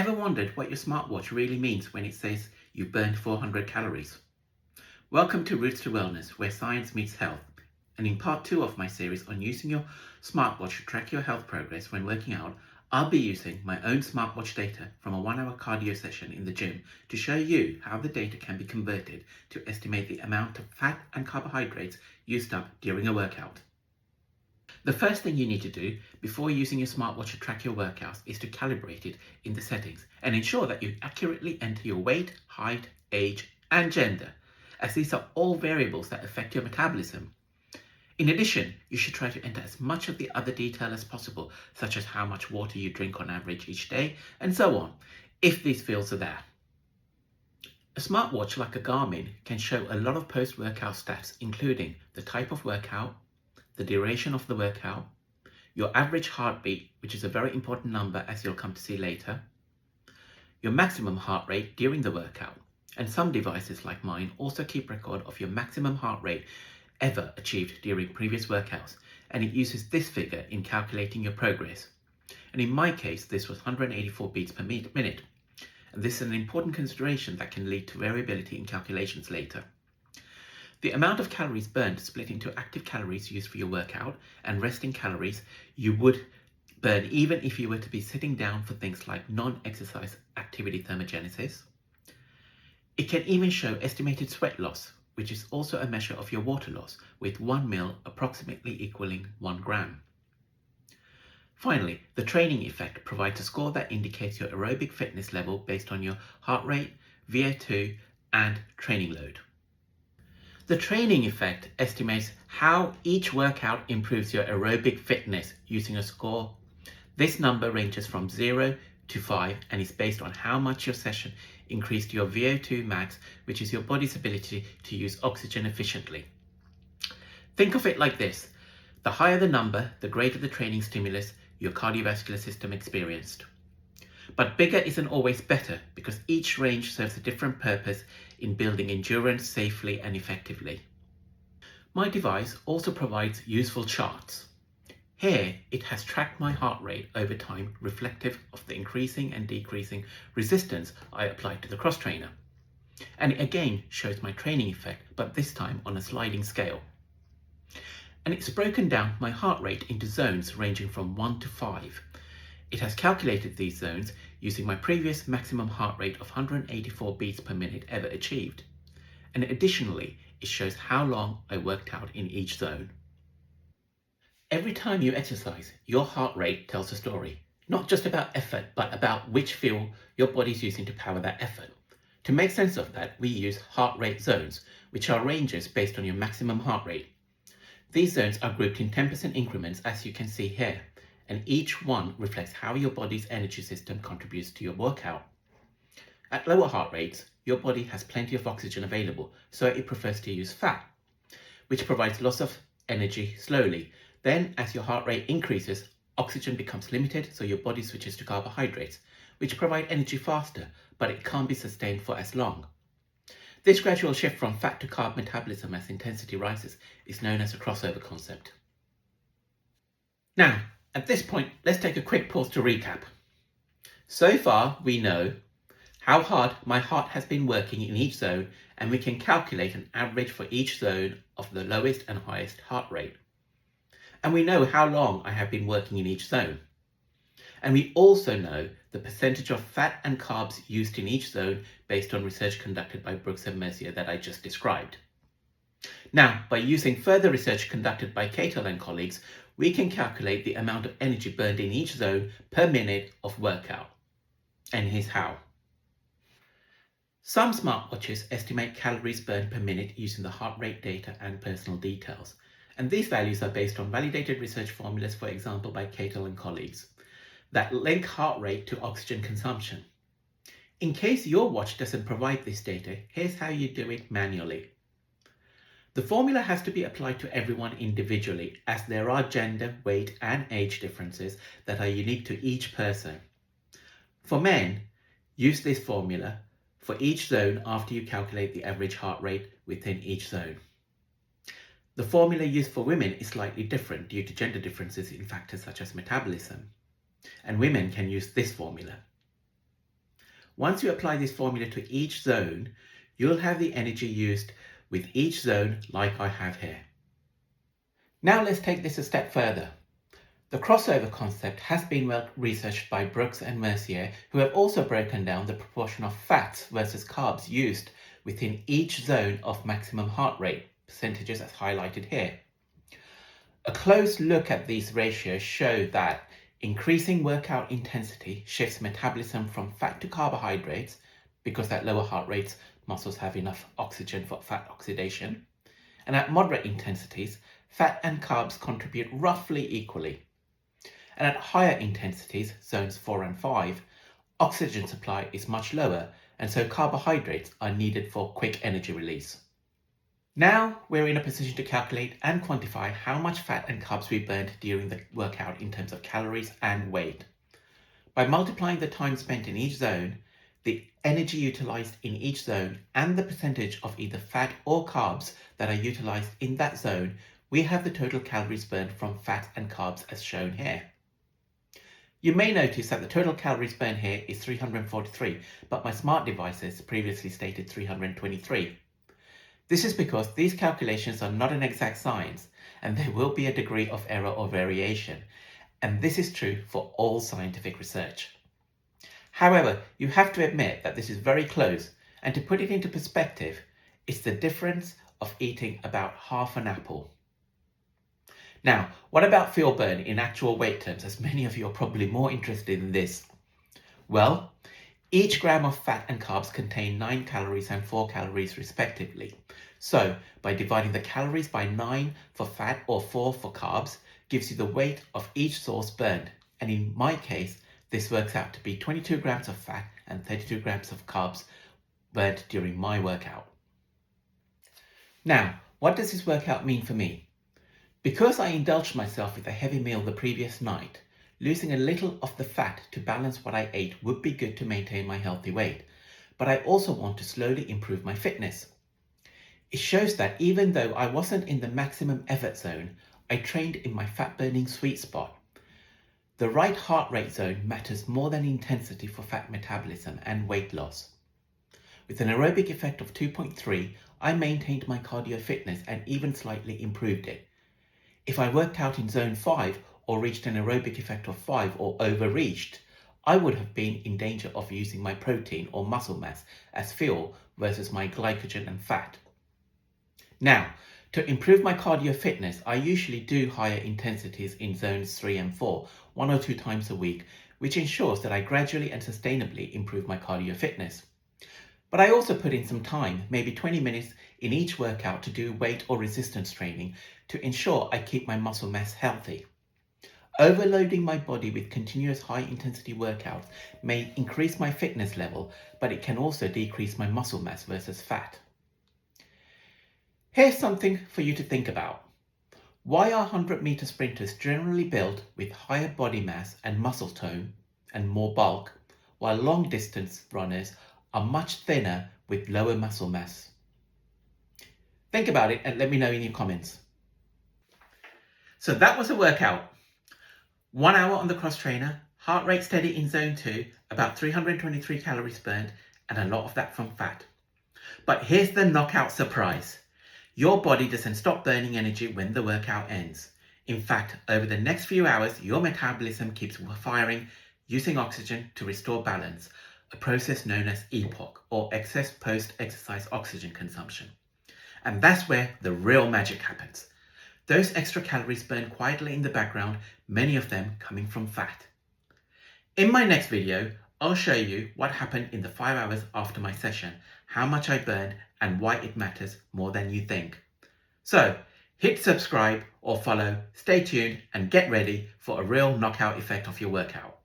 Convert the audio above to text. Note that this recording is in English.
Ever wondered what your smartwatch really means when it says you've burned 400 calories? Welcome to Roots to Wellness, where science meets health. And in part 2 of my series on using your smartwatch to track your health progress when working out, I'll be using my own smartwatch data from a 1-hour cardio session in the gym to show you how the data can be converted to estimate the amount of fat and carbohydrates used up during a workout. The first thing you need to do before using your smartwatch to track your workouts is to calibrate it in the settings and ensure that you accurately enter your weight, height, age, and gender, as these are all variables that affect your metabolism. In addition, you should try to enter as much of the other detail as possible, such as how much water you drink on average each day, and so on, if these fields are there. A smartwatch like a Garmin can show a lot of post-workout stats, including the type of workout, the duration of the workout, your average heartbeat, which is a very important number as you'll come to see later, your maximum heart rate during the workout, and some devices like mine also keep record of your maximum heart rate ever achieved during previous workouts, and it uses this figure in calculating your progress. And in my case, this was 184 beats per minute, and this is an important consideration that can lead to variability in calculations later. The amount of calories burned split into active calories used for your workout and resting calories you would burn even if you were to be sitting down for things like non-exercise activity thermogenesis. It can even show estimated sweat loss, which is also a measure of your water loss, with 1 ml approximately equaling 1 gram. Finally, the training effect provides a score that indicates your aerobic fitness level based on your heart rate, VO2, and training load. The training effect estimates how each workout improves your aerobic fitness using a score. This number ranges from 0 to 5 and is based on how much your session increased your VO2 max, which is your body's ability to use oxygen efficiently. Think of it like this: the higher the number, the greater the training stimulus your cardiovascular system experienced. But bigger isn't always better, because each range serves a different purpose in building endurance safely and effectively. My device also provides useful charts. Here, it has tracked my heart rate over time, reflective of the increasing and decreasing resistance I applied to the cross trainer. And it again shows my training effect, but this time on a sliding scale. And it's broken down my heart rate into zones ranging from 1 to 5. It has calculated these zones using my previous maximum heart rate of 184 beats per minute ever achieved. And additionally, it shows how long I worked out in each zone. Every time you exercise, your heart rate tells a story, not just about effort, but about which fuel your body's using to power that effort. To make sense of that, we use heart rate zones, which are ranges based on your maximum heart rate. These zones are grouped in 10% increments, as you can see here, and each one reflects how your body's energy system contributes to your workout. At lower heart rates, your body has plenty of oxygen available, so it prefers to use fat, which provides loss of energy slowly. Then, as your heart rate increases, oxygen becomes limited, so your body switches to carbohydrates, which provide energy faster, but it can't be sustained for as long. This gradual shift from fat to carb metabolism as intensity rises is known as a crossover concept. Now, at this point, let's take a quick pause to recap. So far, we know how hard my heart has been working in each zone, and we can calculate an average for each zone of the lowest and highest heart rate. And we know how long I have been working in each zone. And we also know the percentage of fat and carbs used in each zone based on research conducted by Brooks and Mercier that I just described. Now, by using further research conducted by Cato and colleagues, we can calculate the amount of energy burned in each zone per minute of workout. And here's how. Some smartwatches estimate calories burned per minute using the heart rate data and personal details. And these values are based on validated research formulas, for example, by Cato and colleagues, that link heart rate to oxygen consumption. In case your watch doesn't provide this data, here's how you do it manually. The formula has to be applied to everyone individually, as there are gender, weight, and age differences that are unique to each person. For men, use this formula for each zone after you calculate the average heart rate within each zone. The formula used for women is slightly different due to gender differences in factors such as metabolism, and women can use this formula. Once you apply this formula to each zone, you'll have the energy used with each zone like I have here. Now let's take this a step further. The crossover concept has been well researched by Brooks and Mercier, who have also broken down the proportion of fats versus carbs used within each zone of maximum heart rate, percentages as highlighted here. A close look at these ratios show that increasing workout intensity shifts metabolism from fat to carbohydrates, because at lower heart rates, muscles have enough oxygen for fat oxidation. And at moderate intensities, fat and carbs contribute roughly equally. And at higher intensities, zones 4 and 5, oxygen supply is much lower, and so carbohydrates are needed for quick energy release. Now we're in a position to calculate and quantify how much fat and carbs we burned during the workout in terms of calories and weight. By multiplying the time spent in each zone, the energy utilized in each zone, and the percentage of either fat or carbs that are utilized in that zone, we have the total calories burned from fat and carbs as shown here. You may notice that the total calories burned here is 343, but my smart devices previously stated 323. This is because these calculations are not an exact science, and there will be a degree of error or variation, and this is true for all scientific research. However, you have to admit that this is very close, and to put it into perspective, it's the difference of eating about half an apple. Now, what about fuel burn in actual weight terms, as many of you are probably more interested in this? Well, each gram of fat and carbs contain 9 calories and 4 calories respectively. So, by dividing the calories by 9 for fat or 4 for carbs, gives you the weight of each source burned. And in my case, this works out to be 22 grams of fat and 32 grams of carbs burned during my workout. Now, what does this workout mean for me? Because I indulged myself with a heavy meal the previous night, losing a little of the fat to balance what I ate would be good to maintain my healthy weight, but I also want to slowly improve my fitness. It shows that even though I wasn't in the maximum effort zone, I trained in my fat burning sweet spot. The right heart rate zone matters more than intensity for fat metabolism and weight loss. With an aerobic effect of 2.3, I maintained my cardio fitness and even slightly improved it. If I worked out in zone 5 or reached an aerobic effect of 5 or overreached, I would have been in danger of using my protein or muscle mass as fuel versus my glycogen and fat. Now, to improve my cardio fitness, I usually do higher intensities in zones 3 and 4, 1 or 2 times a week, which ensures that I gradually and sustainably improve my cardio fitness. But I also put in some time, maybe 20 minutes in each workout, to do weight or resistance training to ensure I keep my muscle mass healthy. Overloading my body with continuous high intensity workouts may increase my fitness level, but it can also decrease my muscle mass versus fat. Here's something for you to think about. Why are 100-meter sprinters generally built with higher body mass and muscle tone and more bulk, while long distance runners are much thinner with lower muscle mass? Think about it and let me know in your comments. So that was a workout. 1 hour on the cross trainer, heart rate steady in zone 2, about 323 calories burned, and a lot of that from fat. But here's the knockout surprise. Your body doesn't stop burning energy when the workout ends. In fact, over the next few hours, your metabolism keeps firing, using oxygen to restore balance, a process known as EPOC, or excess post-exercise oxygen consumption. And that's where the real magic happens. Those extra calories burn quietly in the background, many of them coming from fat. In my next video, I'll show you what happened in the 5 hours after my session, how much I burned, and why it matters more than you think. So, hit subscribe or follow, stay tuned, and get ready for a real knockout effect of your workout.